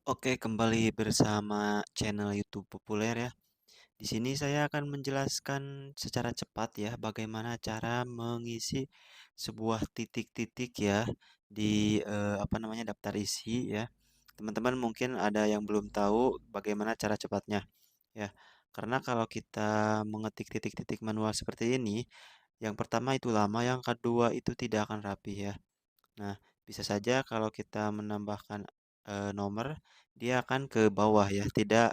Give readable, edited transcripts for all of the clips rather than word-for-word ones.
Oke, kembali bersama channel YouTube populer ya. Di sini saya akan menjelaskan secara cepat ya bagaimana cara mengisi sebuah titik-titik ya di apa namanya daftar isi ya. Teman-teman mungkin ada yang belum tahu bagaimana cara cepatnya ya. Karena kalau kita mengetik titik-titik manual seperti ini, yang pertama itu lama, yang kedua itu tidak akan rapi ya. Nah, bisa saja kalau kita menambahkan, nomor, dia akan ke bawah ya, tidak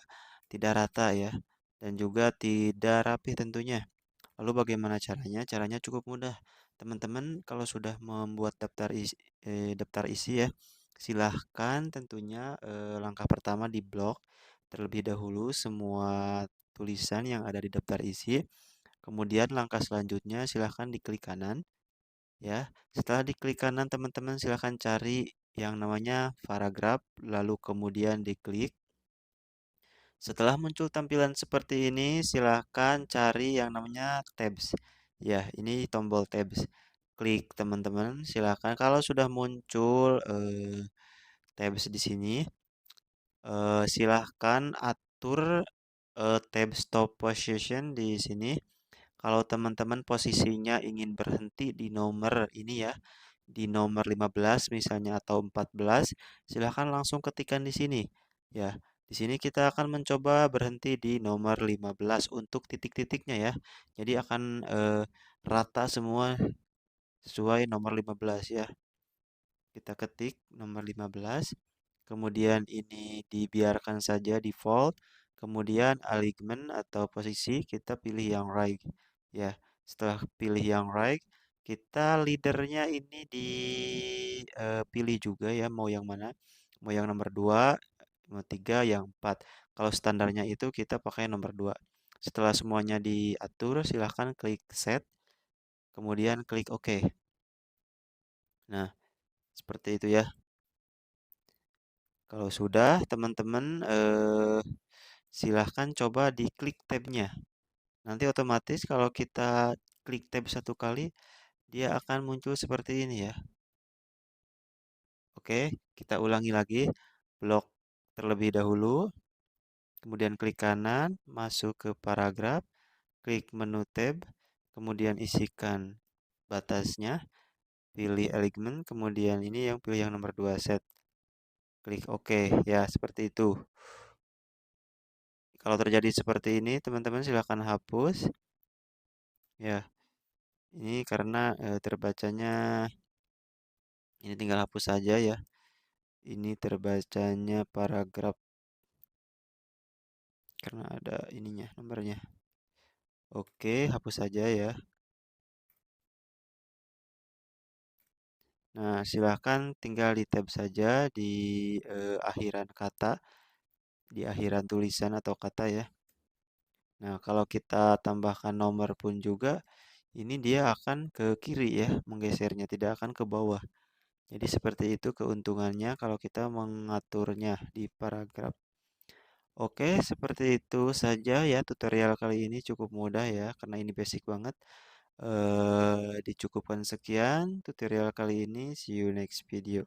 rata ya, dan juga tidak rapi tentunya. Lalu bagaimana caranya? Caranya cukup mudah. Teman-teman kalau sudah membuat daftar isi ya, silahkan tentunya, langkah pertama diblok terlebih dahulu semua tulisan yang ada di daftar isi. Kemudian langkah selanjutnya silahkan diklik kanan. Ya, setelah diklik kanan teman-teman silahkan cari yang namanya paragraf, lalu kemudian diklik. Setelah muncul tampilan seperti ini, silahkan cari yang namanya tabs. Ya, ini tombol tabs. Klik teman-teman, silahkan. Kalau sudah muncul tabs di sini, silahkan atur tab stop position di sini. Kalau teman-teman posisinya ingin berhenti di nomor ini ya, di nomor 15 misalnya atau 14, silahkan langsung ketikkan di sini. Ya, di sini kita akan mencoba berhenti di nomor 15 untuk titik-titiknya ya. Jadi akan rata semua sesuai nomor 15 ya. Kita ketik nomor 15. Kemudian ini dibiarkan saja default. Kemudian alignment atau posisi kita pilih yang right. Ya, setelah pilih yang right, kita leadernya ini dipilih juga ya mau yang mana. Mau yang nomor 2, nomor 3, yang 4. Kalau standarnya itu kita pakai nomor 2. Setelah semuanya diatur, silahkan klik set, kemudian klik OK. Nah, seperti itu ya. Kalau sudah, teman-teman silahkan coba diklik tabnya. Nanti otomatis kalau kita klik tab satu kali, dia akan muncul seperti ini ya. Oke, kita ulangi lagi. Blok terlebih dahulu, kemudian klik kanan, masuk ke paragraf, klik menu tab, kemudian isikan batasnya, pilih alignment, kemudian ini yang pilih yang nomor 2 set. Klik OK, ya seperti itu. Kalau terjadi seperti ini, teman-teman silahkan hapus. Ya, ini karena terbacanya, ini tinggal hapus saja ya. Ini terbacanya paragraf karena ada ininya, nomornya. Oke, hapus saja ya. Nah, silahkan tinggal di tab saja di akhiran kata, di akhiran tulisan atau kata ya. Nah, kalau kita tambahkan nomor pun juga, ini dia akan ke kiri ya, menggesernya, tidak akan ke bawah. Jadi seperti itu keuntungannya kalau kita mengaturnya di paragraf. Oke, seperti itu saja ya tutorial kali ini cukup mudah ya karena ini basic banget. Dicukupkan sekian tutorial kali ini. See you next video.